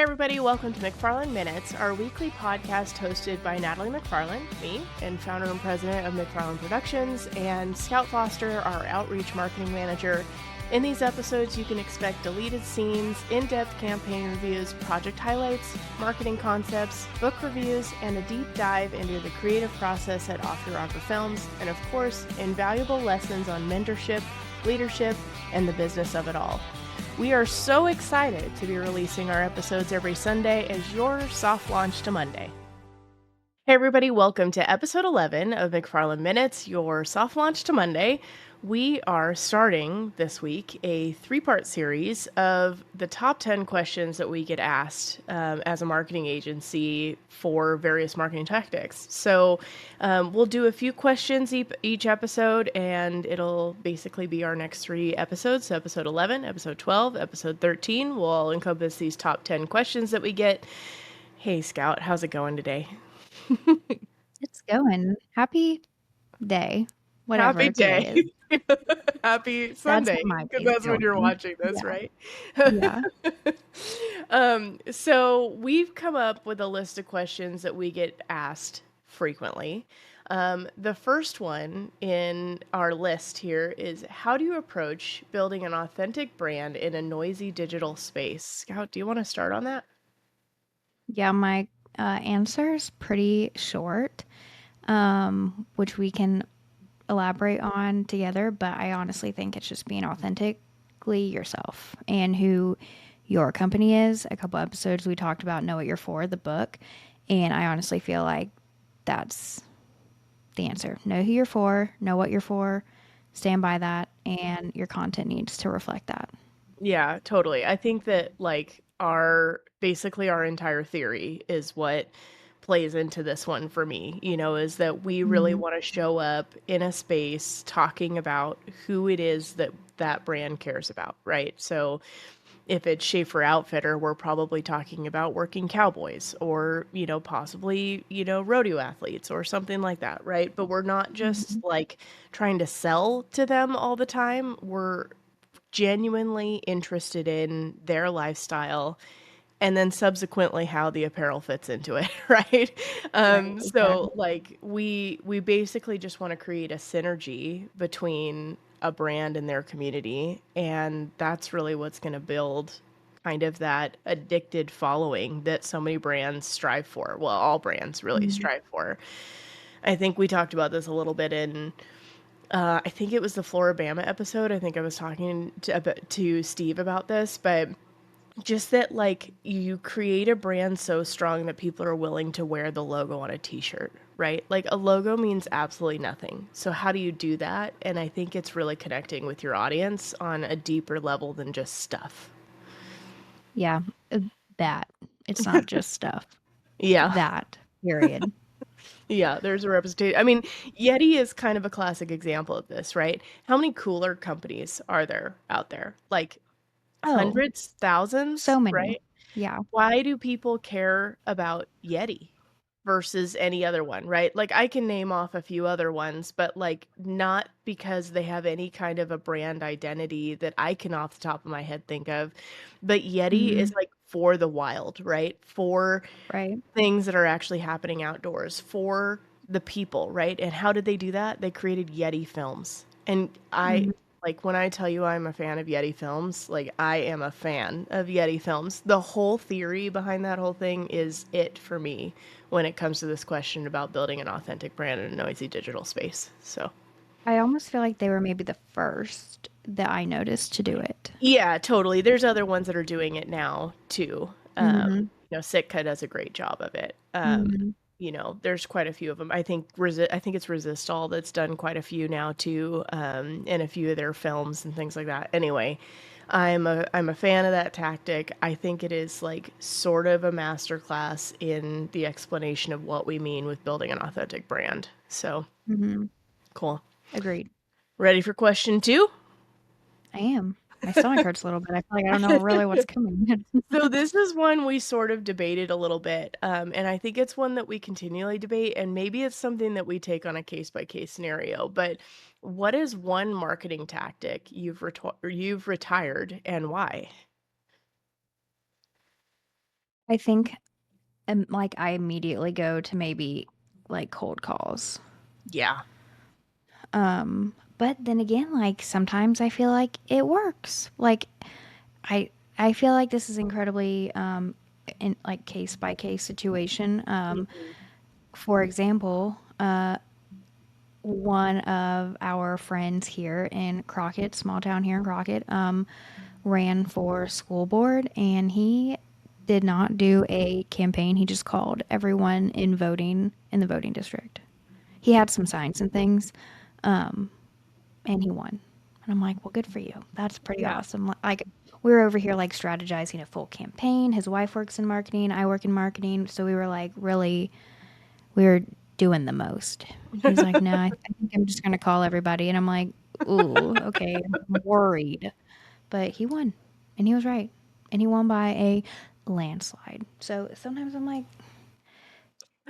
everybody, welcome to McFarland Minutes, our weekly podcast hosted by Natalie McFarland, me, and founder and president of McFarland Productions, and Scout Foster, our outreach marketing manager. In these episodes, you can expect deleted scenes, in-depth campaign reviews, project highlights, marketing concepts, book reviews, and a deep dive into the creative process at Off Your Rocker Films, and of course, invaluable lessons on mentorship, leadership, and the business of it all. We are so excited to be releasing our episodes every Sunday as your soft launch to Monday. Hey everybody, welcome to episode 11 of McFarland Minutes, your soft launch to Monday. We are starting this week a 3-part series of the top 10 questions that we get asked as a marketing agency for various marketing tactics. So we'll do a few questions each episode, and it'll basically be our next 3 episodes. So episode 11, episode 12, episode 13 will encompass these top 10 questions that we get. Hey, Scout, how's it going today? It's going. Happy day. Whatever Happy day it is. Happy That's Sunday, what my because day's that's when you're doing. watching this, Yeah. right? Yeah. So we've come up with a list of questions that we get asked frequently. The first one in our list here is, how do you approach building an authentic brand in a noisy digital space? Scout, do you want to start on that? Yeah, my answer's pretty short, which we can elaborate on together, but I honestly think it's just being authentically yourself and who your company is. A couple episodes we talked about Know What You're For, the book, and I honestly feel like that's the answer. Know who you're for, know what you're for, stand by that, and your content needs to reflect that. Yeah, totally. I think that basically our entire theory is what plays into this one for me, is that we really Mhm. want to show up in a space talking about who it is that that brand cares about, right? So if it's Schaefer Outfitter, we're probably talking about working cowboys or, possibly, rodeo athletes or something like that, right? But we're not just Mhm. like trying to sell to them all the time. We're genuinely interested in their lifestyle and then subsequently how the apparel fits into it, right? Right, So exactly. like we basically just want to create a synergy between a brand and their community, and that's really what's going to build kind of that addicted following that so many brands strive for. Well, all brands really Mhm. strive for. I think we talked about this a little bit in I think it was the Floribama episode. I think I was talking to Steve about this, but just that, like, you create a brand so strong that people are willing to wear the logo on a t-shirt, right? Like, a logo means absolutely nothing. So how do you do that? And I think it's really connecting with your audience on a deeper level than just stuff. Yeah, that. It's not just stuff. Yeah. That, period. Yeah, there's a representation. I mean, Yeti is kind of a classic example of this, right? How many cooler companies are there out there? Like Oh, hundreds, thousands, so many. right? Yeah. Why do people care about Yeti versus any other one, right? Like, I can name off a few other ones, but like not because they have any kind of a brand identity that I can off the top of my head think of. But Yeti is Mhm. like for the wild, right? For Right. things that are actually happening outdoors, for the people, right? And how did they do that? They created Yeti films. And Mhm. like, when I tell you I'm a fan of Yeti films, like, I am a fan of Yeti films. The whole theory behind that whole thing is it for me when it comes to this question about building an authentic brand in a noisy digital space. So, I almost feel like they were maybe the first that I noticed to do it. yeah, totally. There's other ones that are doing it now too. Mhm. Sitka does a great job of it. Mhm. There's quite a few of them. I think it's Resistol that's done quite a few now too, and a few of their films and things like that. Anyway, I'm a fan of that tactic. I think it is like sort of a masterclass in the explanation of what we mean with building an authentic brand. So Mhm. cool. Agreed. Ready for question 2? I am. My stomach hurts a little bit. I feel like I don't know really what's coming. So this is one we sort of debated a little bit, and I think it's one that we continually debate, and maybe it's something that we take on a case-by-case scenario. But what is one marketing tactic you've retired, and why? I think like I immediately go to maybe like cold calls. Yeah. But then again, like sometimes I feel like it works. Like I I feel like this is incredibly in like case by case situation. Mhm. For example, one of our friends here in Crockett, small town here in Crockett, ran for school board and he did not do a campaign. He just called everyone in voting in the voting district. He had some signs and things, and he won. And I'm like, well, good for you. That's pretty Yeah. awesome. Like, we were over here like strategizing a full campaign. His wife works in marketing. I work in marketing. So we were like, really, we were doing the most. He's like, no, I think I'm just going to call everybody. And I'm like, ooh, okay. I'm worried. But he won. And he was right. And he won by a landslide. So sometimes I'm like,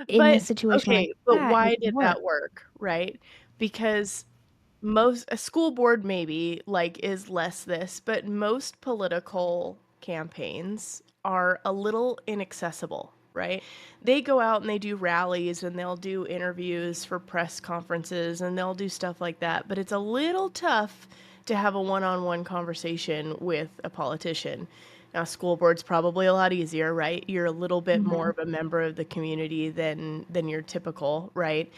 in a But situation like okay, but that, it why can did work. that work, right? Because most a school board maybe like is less this, but most political campaigns are a little inaccessible, right? They go out and they do rallies and they'll do interviews for press conferences and they'll do stuff like that, but it's a little tough to have a one-on-one conversation with a politician. Now, school board's probably a lot easier, right? You're a little bit more Hmm. of a member of the community than your typical, right?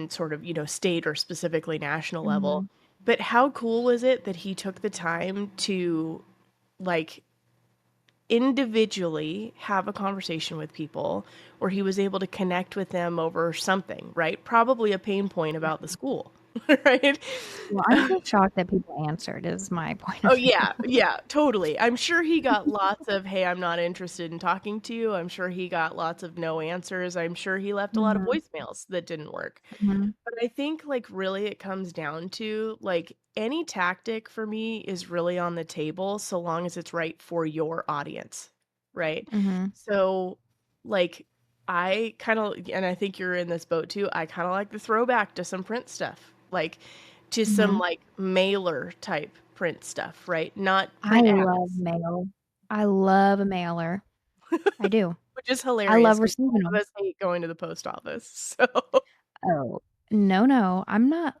Sort of, state or specifically national level. Hmm. But how cool was it that he took the time to like individually have a conversation with people where he was able to connect with them over something, right? Probably a pain point about the school, right? Well, I'm just shocked that people answered, is my point Oh of view. yeah, yeah, totally. I'm sure he got lots of, "Hey, I'm not interested in talking to you." I'm sure he got lots of no answers. I'm sure he left a lot of Mhm, voicemails that didn't work. mhm, But I think, like, really it comes down to, like, any tactic for me is really on the table so long as it's right for your audience, right? mhm, So, like, I kinda and I think you're in this boat too, I kinda like the throwback to some print stuff, like, to some, mhm. like, mailer type print stuff, right? Not I print love ads, mail. I love a mailer. I do. which is I hilarious love because receiving both of them. us hate going to the post office, so Oh, no, no, I'm not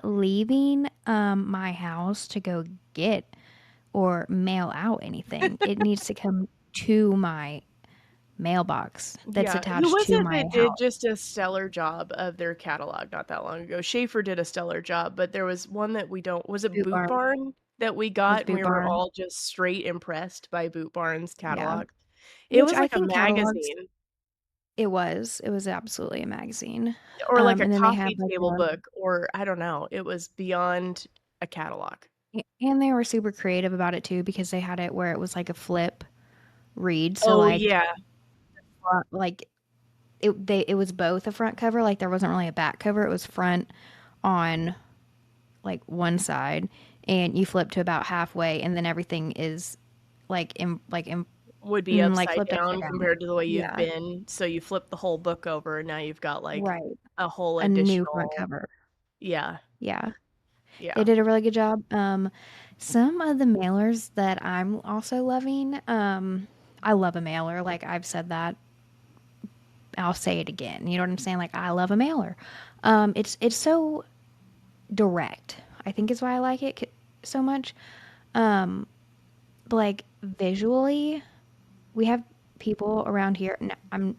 leaving, my house to go get or mail out anything. It needs to come to my mailbox that's yeah, who attached was to it my that did house. just a stellar job of their catalog not that long ago? Schaefer did a stellar job, but there was one that we don't was it Boot Boot Barn. Barn that we It was got and Boot we were Barn. all just straight impressed by Boot Barn's Yeah. catalog? It Which was I like a think catalogs magazine it was. It was absolutely a magazine. or like a And then they had coffee like table book or I don't know, it was beyond a catalog. and they were super creative about it too because they had it where it was like a flip read. So Oh, like yeah. like it was both a front cover, like there wasn't really a back cover. It was front on like one side and you flip to about halfway and then everything is Would be like upside flipped upside down down. compared to the way you've Yeah, been, so you flip the whole book over, and now you've got, like, right. a whole A new front additional cover. yeah, Yeah. They yeah. did a really good job. Some of the mailers that I'm also loving, I love a mailer. Like I've said that, I'll say it again. You know what I'm saying? Like I love a mailer. It's so direct. I think is why I like it so much. But like visually, we have people around here. And I'm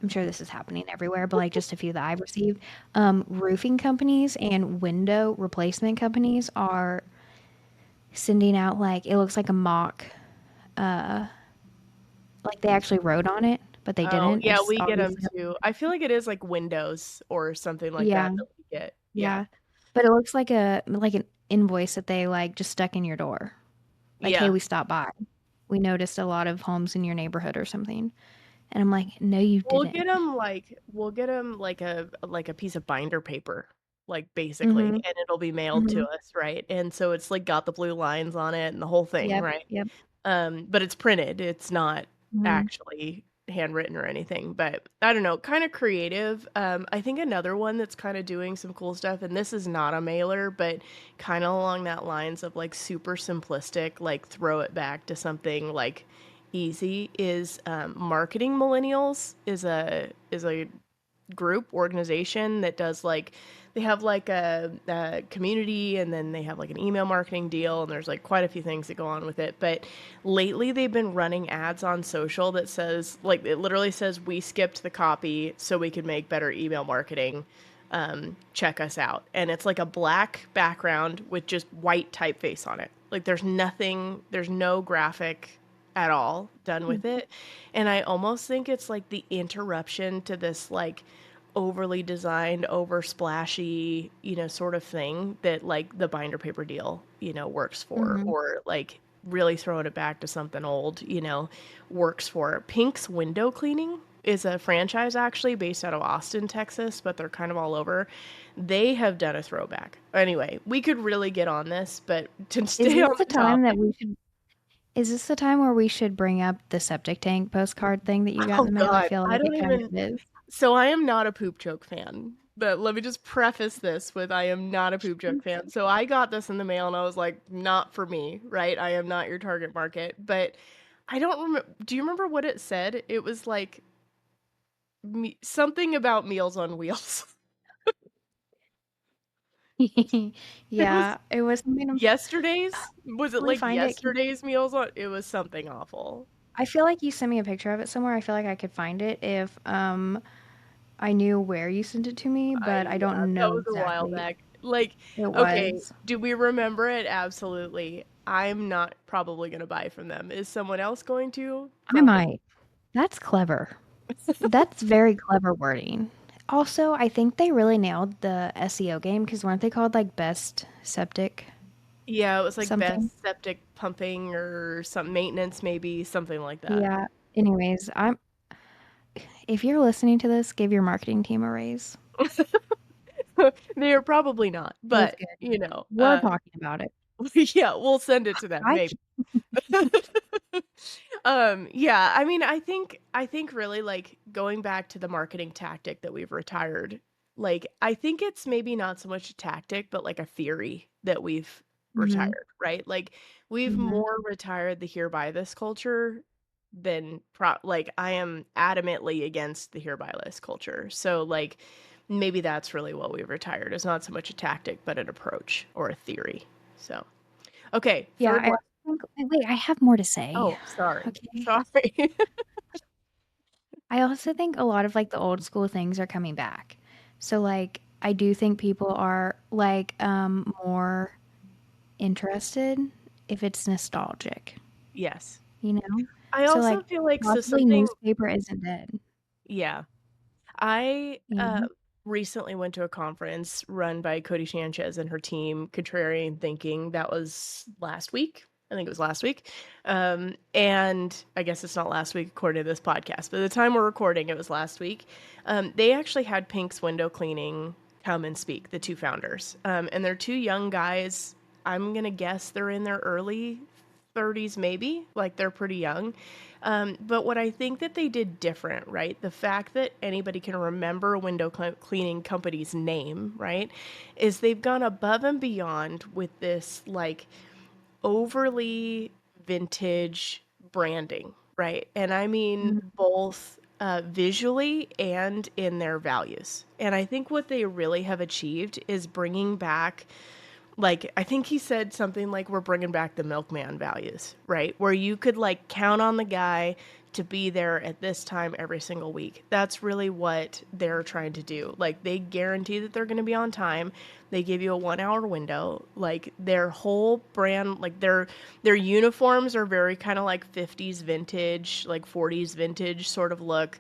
sure this is happening everywhere, but like just a few that I've received. Roofing companies and window replacement companies are sending out like it looks like a mock, like they actually wrote on it, but they Oh, didn't. yeah, It's we get them obviously too. I feel like it is, like, Windows or something like yeah, that that we get. Yeah. yeah, but it looks like an invoice that they like just stuck in your door. Like, hey, Yeah. we stopped by. We noticed a lot of homes in your neighborhood or something, and I'm like, no, you didn't. We'll get them like a piece of binder paper, like, basically, Mm-hmm. and it'll be mailed Mm-hmm. to us, right? And so it's, like, got the blue lines on it and the whole thing, Yep. right? Yep. But it's printed, it's not Mm-hmm. actually handwritten or anything, but I don't know, kinda creative. I think another one that's kinda doing some cool stuff, and this is not a mailer, but kinda along that lines of, like, super simplistic, like, throw it back to something, like, easy is Marketing Millennials is a group organization that does like they have like a community, and then they have like an email marketing deal, and there's like quite a few things that go on with it. But lately they've been running ads on social that says, like, it literally says, we skipped the copy so we could make better email marketing, check us out. And it's like a black background with just white typeface on it. Like there's no graphic at all done with it. And I almost think it's like the interruption to this like overly designed, over splashy, sort of thing that like the binder paper deal, works for, Mm-hmm. or like really throwing it back to something old, works for. Pink's Window Cleaning is a franchise actually based out of Austin, Texas, but they're kind of all over. They have done a throwback. Anyway, we could really get on this, but to Is stay this on the the time that topic. we should Is this the time where we should bring up the septic tank postcard thing that you got in Oh the mail? I God, feel I like don't it kind even. of is. So I am not a poop joke fan. But let me just preface this with, I am not a poop joke fan. So I got this in the mail and I was like, not for me, right? I am not your target market. But I don't remember. Do you remember what it said? It was like something about Meals on Wheels. It was Yeah, it was something. yesterday's. Was I it want to like find it. yesterday's Meals on? It was something awful. I feel like you sent me a picture of it somewhere. I feel like I could find it if I knew where you sent it to me, but I Yeah, don't that know was a while exactly. back. Like, It okay, was. do we remember it? Absolutely. I'm not probably going to buy from them. Is someone else going to? I Probably. might. That's clever. That's very clever wording. Also, I think they really nailed the SEO game because weren't they called like best septic Yeah, it was like something? best septic pumping or some maintenance, maybe something like that. Yeah. Anyways, I'm if you're listening to this, give your marketing team a raise. They are probably not, It was but good. We're uh, talking about it. yeah, we'll send it to them, I maybe. Yeah, I mean, I think really like going back to the marketing tactic that we've retired, like I think it's maybe not so much a tactic, but like a theory that we've Mhm. retired, right? Like we've Mhm. more retired the here by this culture than like I am adamantly against the here by this culture. So like maybe that's really what we've retired. It's not so much a tactic, but an approach or a theory. So, okay, Yeah, third I one. also think wait, I have more to say. Oh, sorry. Okay. Sorry. I also think a lot of like the old school things are coming back. So like I do think people are like more interested if it's nostalgic, Yes. you know? I So also like feel like so possibly something. newspaper isn't dead, Yeah. I you know? recently went to a conference run by Cody Sanchez and her team, Contrarian Thinking. That was last week. I think it was last week. And I guess it's not last week according to this podcast, but the time we're recording, it was last week. They actually had Pink's Window Cleaning come and speak, the two founders. And they're two young guys. I'm going to guess they're in their early 30s, maybe. Like they're pretty young. But what I think that they did different, right? The fact that anybody can remember a cleaning company's name, right? Is they've gone above and beyond with this like overly vintage branding, right? And I mean Mhm. both visually and in their values. And I think what they really have achieved is bringing back, like, I think he said something like, we're bringing back the milkman values, right? Where you could like count on the guy to be there at this time every single week. That's really what they're trying to do. Like they guarantee that they're going to be on time. They give you a 1 hour window. Like their whole brand, like their uniforms are very kind of like 50s vintage, like 40s vintage sort of look.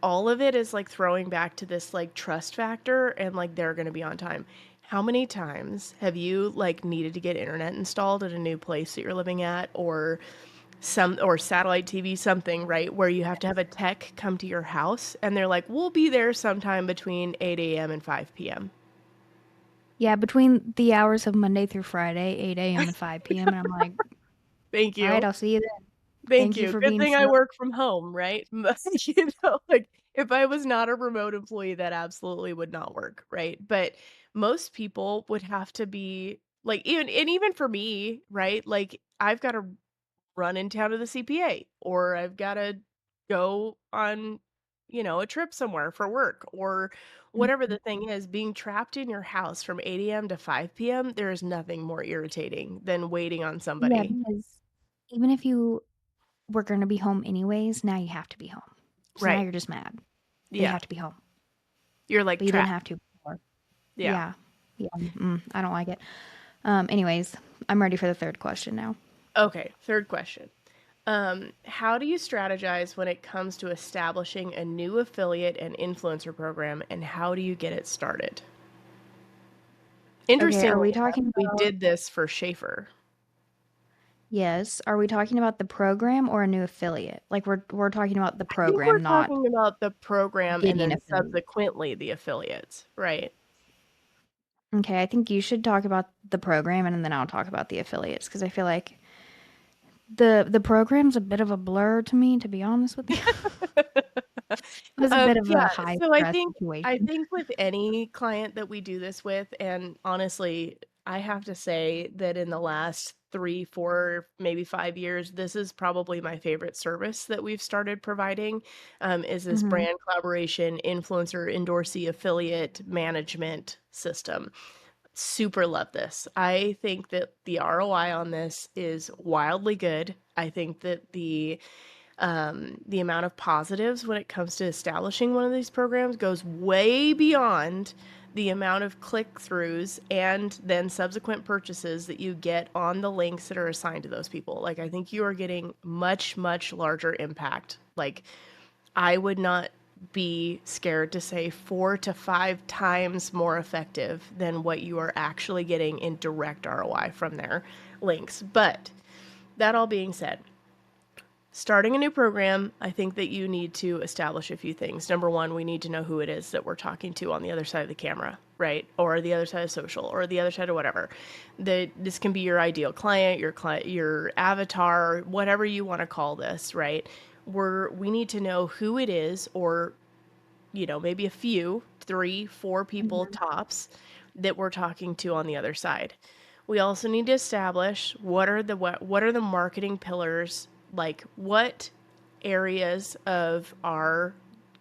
All of it is like throwing back to this like trust factor, and like they're going to be on time. How many times have you like needed to get internet installed at a new place that you're living at, or satellite TV, something, right, where you have to have a tech come to your house and they're like, "We'll be there sometime between 8 a.m. and 5 p.m." Yeah, between the hours of Monday through Friday, 8 a.m. and 5 p.m. and I'm like, Thank "All right, you. I'll see you then. Thank Thank you you. for Good being thing I so." work from home, right? Like if I was not a remote employee, that absolutely would not work, right? But most people would have to be like, even for me, right? Like I've got a run in town to the CPA, or I've got to go on, a trip somewhere for work, or whatever Mhm. the thing is. Being trapped in your house from 8 a.m. to 5 p.m., there is nothing more irritating than waiting on Yeah, somebody. because even if you were gonna be home anyways, now you have to be home. So now Right. you're just mad that you Yeah. have to be home, You're like but you didn't trapped. have to before. Yeah. Yeah. Yeah, I don't like it. Anyways, I'm ready for the third question now. Okay. Third question. How do you strategize when it comes to establishing a new affiliate and influencer program, and how do you get it started? Okay, are Interestingly we enough, talking we about did this for Schaefer. yes, are we talking about the program or a new affiliate? Like we're talking about the I think we're program, not talking about the program and getting then affiliates. subsequently the affiliates, right? Okay, I think you should talk about the program and then I'll talk about the affiliates because I feel like the program's a bit of a blur to me, to be honest with you. It was a bit of Yeah, a high so I stress think I situation. think with any client that we do this with, and honestly, I have to say that in the last 3, 4, maybe 5 years, this is probably my favorite service that we've started providing, is this Mhm. brand collaboration, influencer, endorsee, affiliate management system. Super love this. I think that the ROI on this is wildly good. I think that the amount of positives when it comes to establishing one of these programs goes way beyond the amount of click-throughs and then subsequent purchases that you get on the links that are assigned to those people. Like, I think you are getting much, much larger impact. Like, I would not be scared to say 4 to 5 times more effective than what you are actually getting in direct ROI from their links. But that all being said, starting a new program, I think that you need to establish a few things. Number one, we need to know who it is that we're talking to on the other side of the camera, right? Or the other side of social, or the other side of whatever. This can be your ideal client, your avatar, whatever you want to call this, right? We need to know who it is, or maybe a few, 3, 4 people Mhm. tops that we're talking to on the other side. We also need to establish what are the marketing pillars, like what areas of our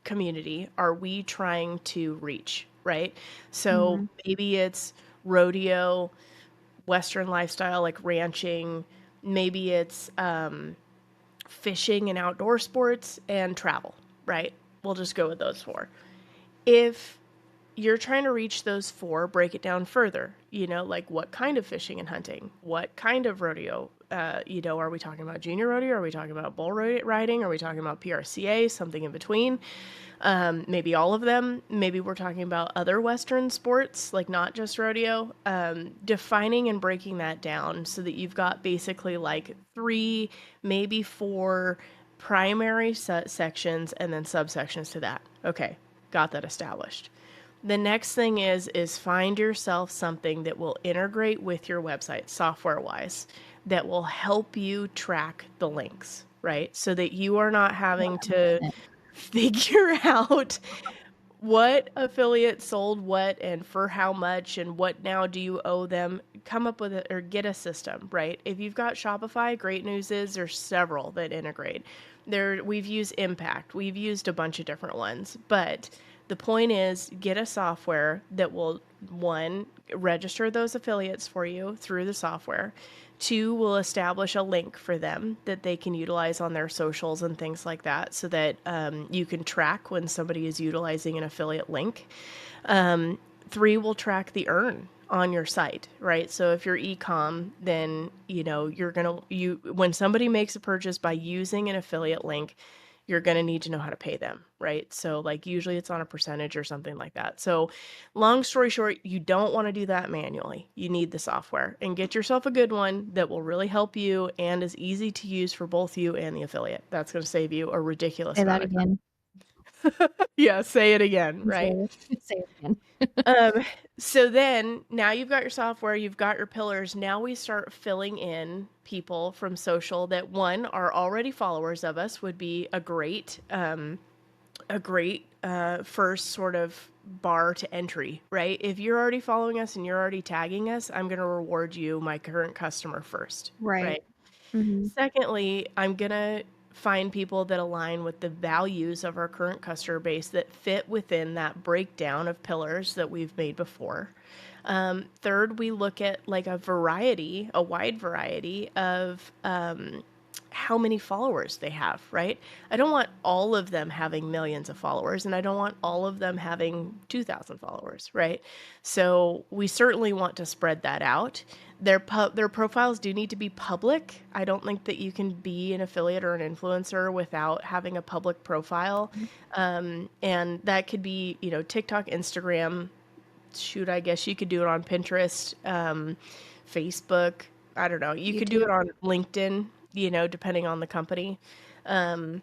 community are we trying to reach, right? So Mhm. maybe it's rodeo, Western lifestyle like ranching, maybe it's fishing and outdoor sports and travel, right? We'll just go with those 4. If you're trying to reach those 4, break it down further. Like what kind of fishing and hunting? What kind of rodeo? Are we talking about junior rodeo? Are we talking about bull riding? Are we talking about PRCA? Something in between? Maybe all of them. Maybe we're talking about other Western sports, like not just rodeo. Defining and breaking that down so that you've got basically like 3, maybe 4 primary sections and then subsections to that. Okay, got that established. The next thing is find yourself something that will integrate with your website software wise, that will help you track the links, right? So that you are not having to 100%. figure out what affiliate sold what and for how much and what now do you owe them. Come up with it or get a system, right? If you've got Shopify, great news is there's several that integrate. We've used Impact, we've used a bunch of different ones, but the point is get a software that will, one, register those affiliates for you through the software. 2, will establish a link for them that they can utilize on their socials and things like that so that you can track when somebody is utilizing an affiliate link. 3, will track the earn on your site, right? So if you're e-com, then when somebody makes a purchase by using an affiliate link, you're going to need to know how to pay them, right? So like usually it's on a percentage or something like that. So long story short, you don't want to do that manually. You need the software, and get yourself a good one that will really help you and is easy to use for both you and the affiliate. That's going to save you a ridiculous Say that amount of time. again. Yeah, say it again, Say right? it. Say it again. Um, so then now you've got your software, you've got your pillars. Now we start filling in people from social that, one, are already followers of us, would be a great first sort of bar to entry, right? If you're already following us and you're already tagging us, I'm going to reward you, my current customer, first, Right. right? Mm-hmm. Secondly, I'm going to find people that align with the values of our current customer base that fit within that breakdown of pillars that we've made before. Third, we look at like a wide variety of how many followers they have, right? I don't want all of them having millions of followers, and I don't want all of them having 2,000 followers, right? So we certainly want to spread that out. Their profiles do need to be public. I don't think that you can be an affiliate or an influencer without having a public profile. And that could be, TikTok, Instagram. Shoot, I guess you could do it on Pinterest, Facebook. I don't know. You could do YouTube. it on LinkedIn, depending on the company. Um,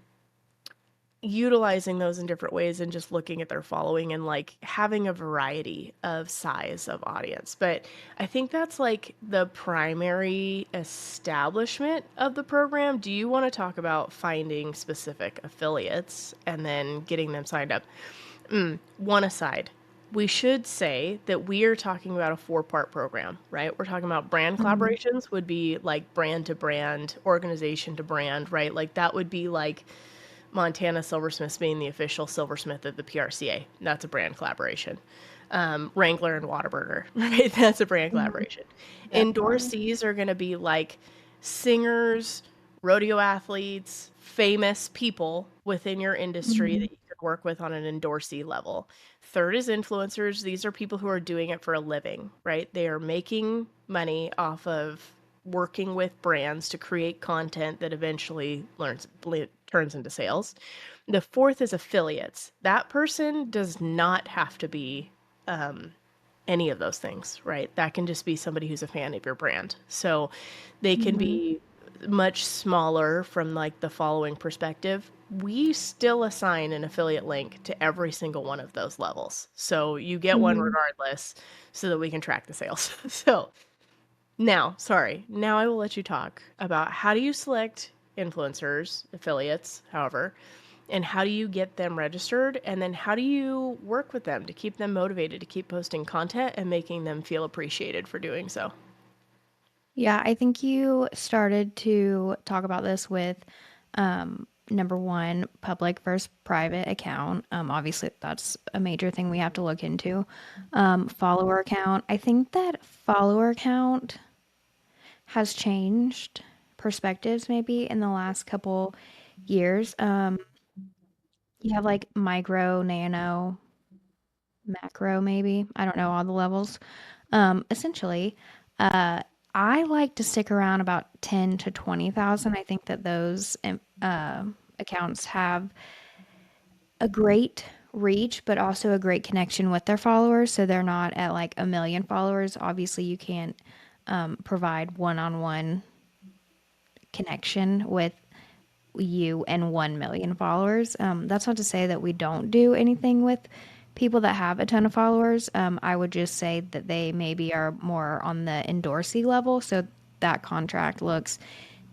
Utilizing those in different ways and just looking at their following and like having a variety of size of audience. But I think that's like the primary establishment of the program. Do you want to talk about finding specific affiliates and then getting them signed up? One aside. We should say that we are talking about a 4-part program, right? We're talking about brand Mm-hmm. collaborations would be like brand to brand, organization to brand, right? Like that would be like Montana Silversmiths being the official silversmith of the PRCA. That's a brand collaboration. Wrangler and Whataburger, right? That's a brand Mm-hmm. collaboration. Definitely. Endorsees are going to be like singers, rodeo athletes, famous people within your industry Mm-hmm. that you could work with on an endorsee level. Third is influencers. These are people who are doing it for a living, right? They are making money off of working with brands to create content that eventually turns into sales. The fourth is affiliates. That person does not have to be any of those things, right? That can just be somebody who's a fan of your brand. So they can Mm-hmm. be much smaller from like the following perspective. We still assign an affiliate link to every single one of those levels. So you get one Mm-hmm. regardless so that we can track the sales. So now I will let you talk about how do you select influencers, affiliates, however, and how do you get them registered? And then how do you work with them to keep them motivated to keep posting content and making them feel appreciated for doing so? Yeah, I think you started to talk about this with number one, public versus private account. Obviously, that's a major thing we have to look into. Follower count. I think that follower count has changed perspectives maybe in the last couple years. You have like micro, nano, macro, maybe. I don't know all the levels. Essentially, uh, I like to stick around about 10 to 20,000. I think that those accounts have a great reach, but also a great connection with their followers. So they're not at like a million followers. Obviously, you can't provide one on one connection with you and 1 million followers. That's not to say that we don't do anything with people that have a ton of followers. I would just say that they maybe are more on the endorsee level. So that contract looks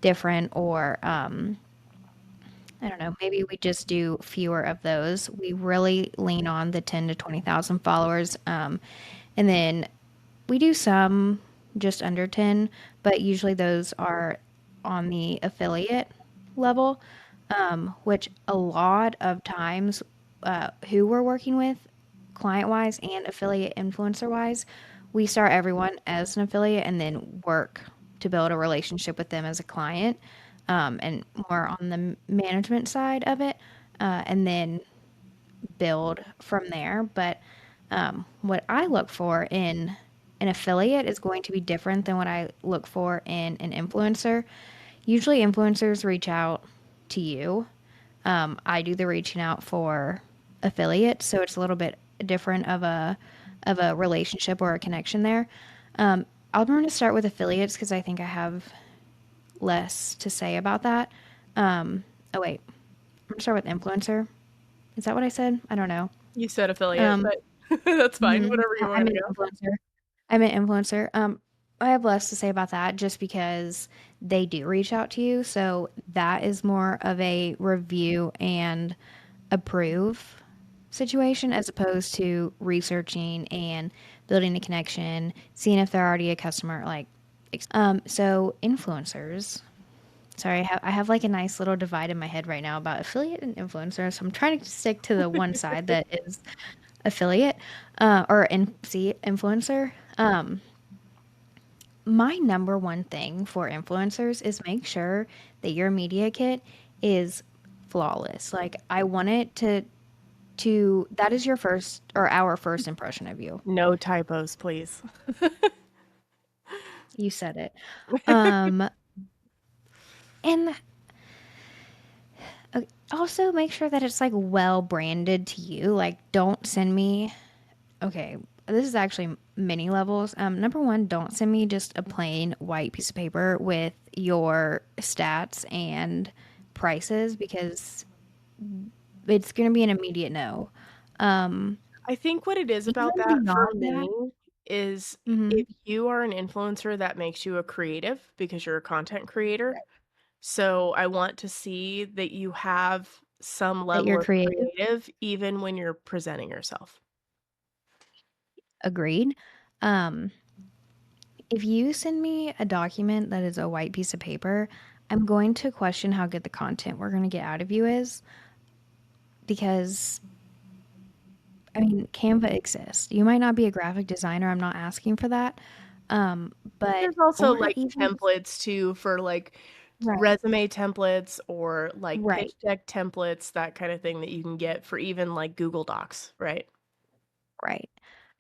different, or I don't know, maybe we just do fewer of those. We really lean on the 10 to 20,000 followers. And then we do some just under 10, but usually those are on the affiliate level, which a lot of times who we're working with, client wise and affiliate influencer wise, we start everyone as an affiliate and then work to build a relationship with them as a client, and more on the management side of it, and then build from there. But what I look for in an affiliate is going to be different than what I look for in an influencer. Usually, influencers reach out to you. I do the reaching out for affiliates, so it's a little bit different of a relationship or a connection there. I'm going to start with affiliates because I think I have less to say about that. Oh wait, I'm going to start with influencer. Is that what I said? I don't know. You said affiliate, Um, but that's fine. mhm. Whatever you want I'm to an go. influencer. I'm an influencer. I have less to say about that just because they do reach out to you. So that is more of a review and approve situation as opposed to researching and building a connection, seeing if they're already a customer. So influencers. Sorry, I have like a nice little divide in my head right now about affiliate and influencer. So I'm trying to stick to the one side that is affiliate, influencer. My number one thing for influencers is make sure that your media kit is flawless. Like I want it to that is your first or our first impression of you. No typos, please. You said it. Um and also make sure that it's like well branded to you. Like don't send me okay, this is actually many levels. Number one, don't send me just a plain white piece of paper with your stats and prices because it's going to be an immediate no. Um, I think what it is about Even that for beyond that, me is mhm, if you are an influencer, that makes you a creative because you're a content creator. So I want to see that you have some that level you're of creative, creative even when you're presenting yourself. agreed. Um, if you send me a document that is a white piece of paper, I'm going to question how good the content we're going to get out of you is because I mean, Canva exists. You might not be a graphic designer. I'm not asking for that. But There's also or like even templates too for like right, resume templates or like right, pitch deck templates, that kind of thing that you can get for even like Google Docs, right? right.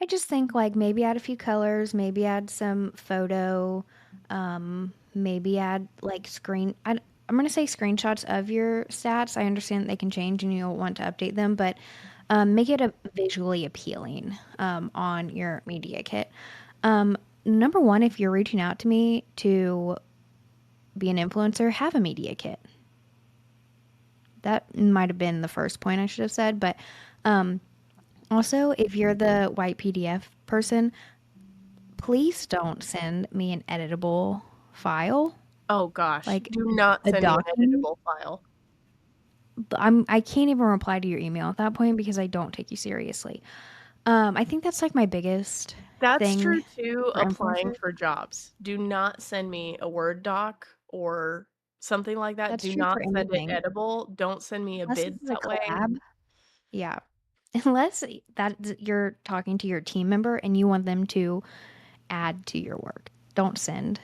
I just think like maybe add a few colors, maybe add some photo, maybe add like I'm gonna say screenshots of your stats. I understand that they can change and you'll want to update them, but make it a visually appealing on your media kit. Number one, if you're reaching out to me to be an influencer, have a media kit. That might have been the first point I should have said, but um, also, if you're the white PDF person, please don't send me an editable file, Oh gosh, like do not a send me an document. editable file. I can't even reply to your email at that point because I don't take you seriously. I think that's like my biggest That's thing true too, for applying influencers. for jobs. Do not send me a Word doc or something like that. That's Do true for not send it anything. editable. Don't send me a Unless this bid is a that way. collab. Yeah. Unless you're talking to your team member and you want them to add to your work. Don't send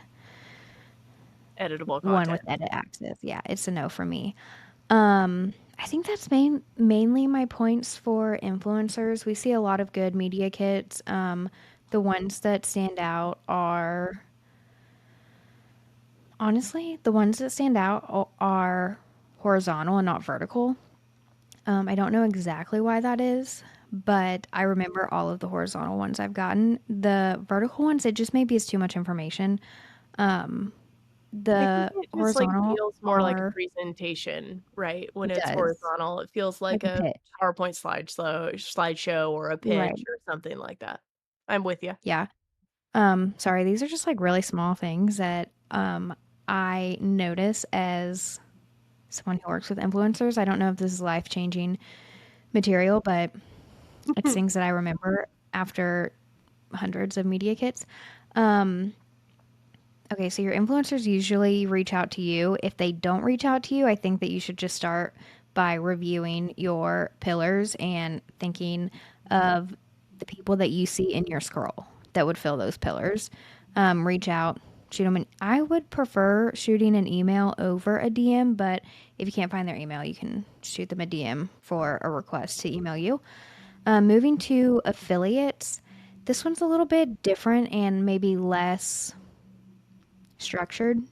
Editable one with content. edit access. Yeah, it's a no for me. I think that's mainly my points for influencers. We see a lot of good media kits. The ones that stand out are honestly the ones that stand out are horizontal and not vertical. I don't know exactly why that is, but I remember all of the horizontal ones I've gotten. The vertical ones, it just maybe is too much information. Um, I think the it just like horizontal feels more like a are presentation, right? When it it's does horizontal, it feels like like a a pitch, PowerPoint slideshow or a right? pitch or something like that. I'm with you. Yeah. Sorry, these are just like really small things that I notice as someone who works with influencers. I don't know if this is life changing material, but it's things that I remember after hundreds of media kits. Um, okay, so your influencers usually reach out to you. If they don't reach out to you, I think that you should just start by reviewing your pillars and thinking of the people that you see in your scroll that would fill those pillars. Reach out, shoot them I would prefer shooting an email over a DM, but if you can't find their email, you can shoot them a DM for a request to email you. Moving to affiliates, this one's a little bit different and maybe less structured.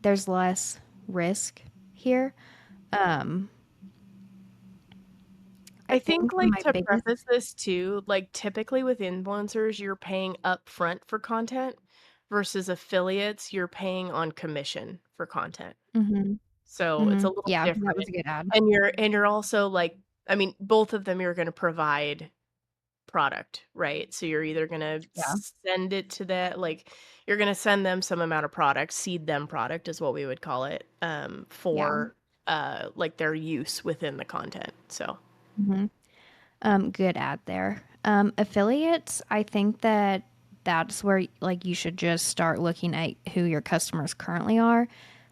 There's less risk here. Um, I I think, think like, my to biggest preface this too, like, typically with influencers, you're paying upfront for content versus affiliates, you're paying on commission for content. mhm, So, it's a mhm. little Yeah, that was different. a good ad. And you're also, like I mean, both of them you're gonna provide product, right? So, you're either gonna Yeah, send it to that like, you're gonna send them some amount of product, seed them product is what we would call it, yeah, for, like, their use within the content, so mhm. Good ad there. Affiliates, I think that that's where like you should just start looking at who your customers currently are.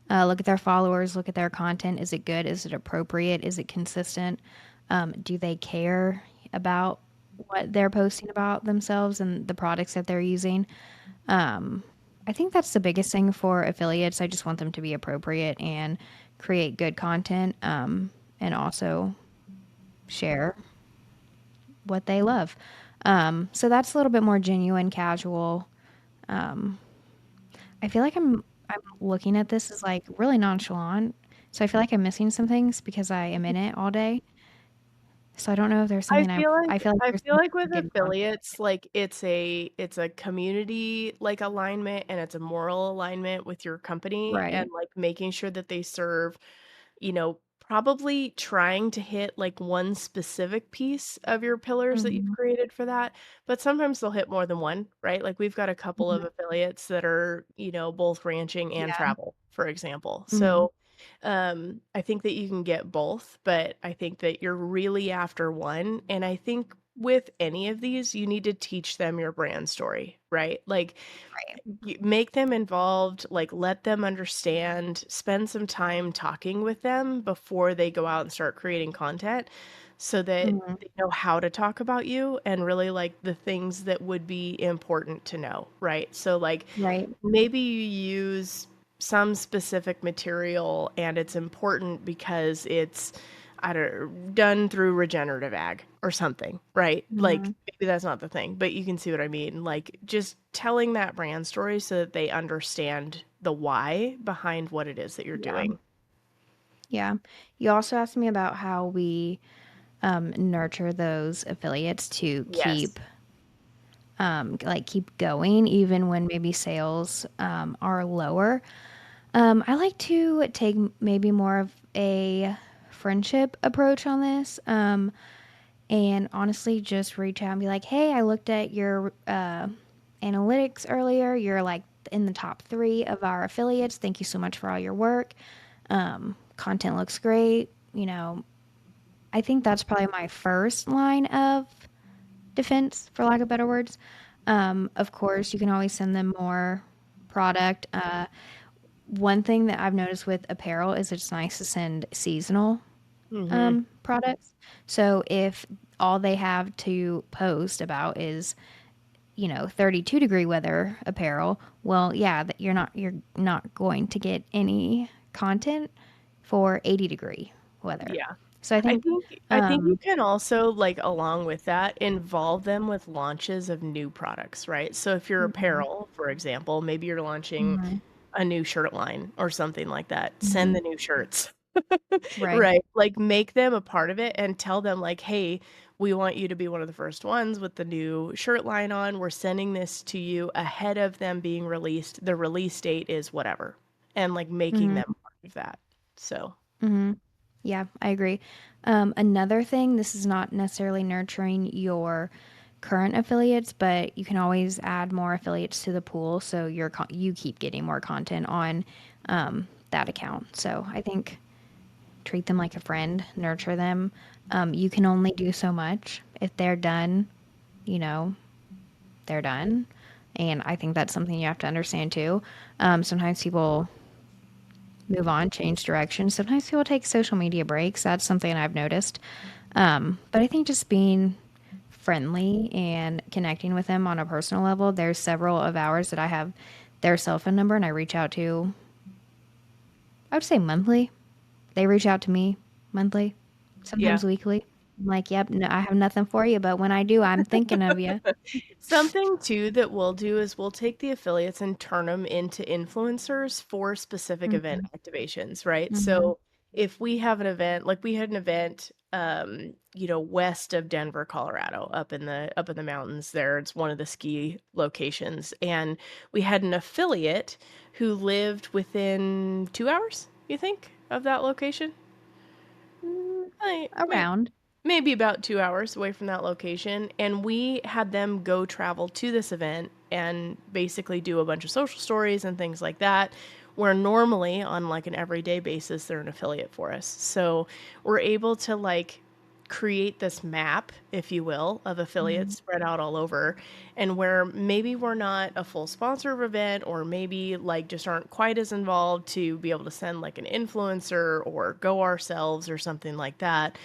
Look at their followers, look at their content. Is it good? Is it appropriate? Is it consistent? Do they care about what they're posting about themselves and the products that they're using? I think that's the biggest thing for affiliates. I just want them to be appropriate and create good content, and also share what they love. So that's a little bit more genuine, casual. I feel like I'm looking at this as like really nonchalant. So I feel like I'm missing some things because I am in it all day. So I don't know if there's something I feel like I there's feel something like with good content. affiliates, like it's a community like alignment and it's a moral alignment with your company and Right. like making sure that they serve, probably trying to hit like one specific piece of your pillars that you've Mhm. created for that, but sometimes they'll hit more than one, right? Like we've got a couple of Mhm. affiliates that are, both ranching and Yeah. travel, for example. Mhm. So, I think that you can get both, but I think that you're really after one. And I think with any of these, you need to teach them your brand story, right? Like Right. make them involved, like let them understand, spend some time talking with them before they go out and start creating content so that Mhm. they know how to talk about you and really like the things that would be important to know, right? So like Right. maybe you use some specific material and it's important because it's I don't done through regenerative ag or something, right? Like Mhm. maybe that's not the thing, but you can see what I mean. Like just telling that brand story so that they understand the why behind what it is that you're Yeah. doing. Yeah. You also asked me about how we nurture those affiliates to Yes. keep going even when maybe sales are lower. I like to take maybe more of a friendship approach on this. And honestly, just reach out and be like, hey, I looked at your analytics earlier. You're like in the top 3 of our affiliates. Thank you so much for all your work. Content looks great. I think that's probably my first line of defense, for lack of better words. Of course, you can always send them more product. One thing that I've noticed with apparel is it's nice to send seasonal Mhm. products. So if all they have to post about is 32-degree weather apparel, well, yeah, that you're not going to get any content for 80-degree weather. Yeah. So I think, I think you can also, like, along with that, involve them with launches of new products, right? So if you're mhm, apparel, for example, maybe you're launching mhm, a new shirt line or something like that. Send mhm, the new shirts. right, Right. Like make them a part of it and tell them like, "Hey, we want you to be one of the first ones with the new shirt line on. We're sending this to you ahead of them being released. The release date is whatever." And like making mhm, them part of that. So, mhm. Yeah, I agree. Another thing, this is not necessarily nurturing your current affiliates, but you can always add more affiliates to the pool so you keep getting more content on that account. So I think treat them like a friend, nurture them. You can only do so much. If they're done, you know, they're done. And I think that's something you have to understand too. Sometimes people move on, change direction. Sometimes people take social media breaks. That's something I've noticed. But I think just being friendly and connecting with them on a personal level, there's several of ours that I have their cell phone number and I reach out to, I would say monthly. They reach out to me monthly, yeah. sometimes weekly. I'm like, yep, no, I have nothing for you, but when I do, I'm thinking of you. Something too that we'll do is we'll take the affiliates and turn them into influencers for specific event Mm-hmm. activations, right? Mm-hmm. So if we have an event, like we had an event, west of Denver, Colorado, up in the mountains there. It's one of the ski locations, and we had an affiliate who lived within 2 hours, you think, of that location? We Around. maybe about 2 hours away from that location. And we had them go travel to this event and basically do a bunch of social stories and things like that. Where normally on like an everyday basis, they're an affiliate for us. So we're able to like create this map, if you will, of affiliates spread out all over, and where maybe we're not a full sponsor of an event, or maybe like just aren't quite as involved to be able to send like an influencer or go ourselves or something like that,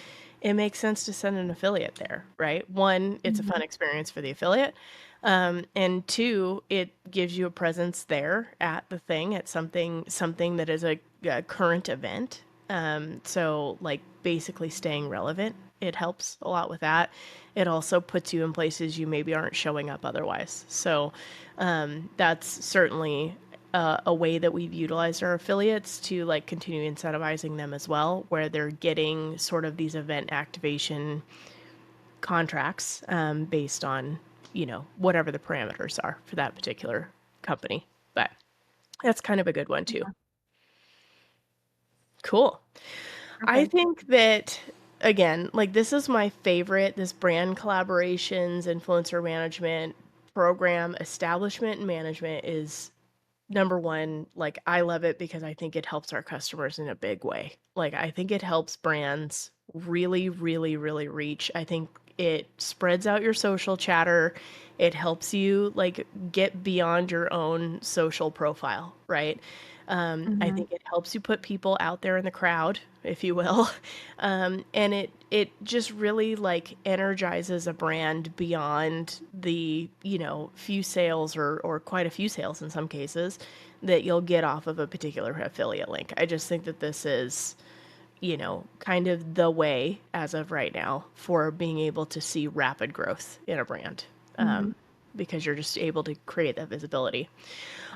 it makes sense to send an affiliate there, right? One, it's a fun experience for the affiliate. And two, it gives you a presence there at the thing, at something that is a current event. So like basically staying relevant, it helps a lot with that. It also puts you in places you maybe aren't showing up otherwise. So that's certainly a way that we've utilized our affiliates to like continue incentivizing them as well, where they're getting sort of these event activation contracts based on, whatever the parameters are for that particular company. But that's kind of a good one too. Cool. I Okay. think that, again, like this is my favorite, this brand collaborations, influencer management program, establishment and management is number one. Like I love it because I think it helps our customers in a big way. Like I think it helps brands really, really, really reach. I think it spreads out your social chatter. It helps you like get beyond your own social profile, right? I Mm-hmm. think it helps you put people out there in the crowd, if you will. And it just really like energizes a brand beyond the, few sales or quite a few sales in some cases that you'll get off of a particular affiliate link. I just think that this is, kind of the way as of right now for being able to see rapid growth in a brand. Mm-hmm. Because you're just able to create that visibility.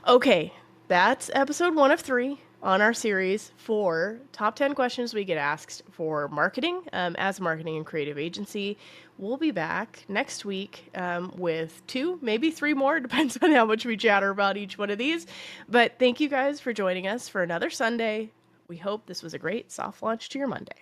Okay, that's episode 1 of 3 on our series for top 10 questions we get asked for marketing as a marketing and creative agency. We'll be back next week with 2, maybe 3 more, depends on how much we chatter about each one of these. But thank you guys for joining us for another Sunday. We hope this was a great soft launch to your Monday.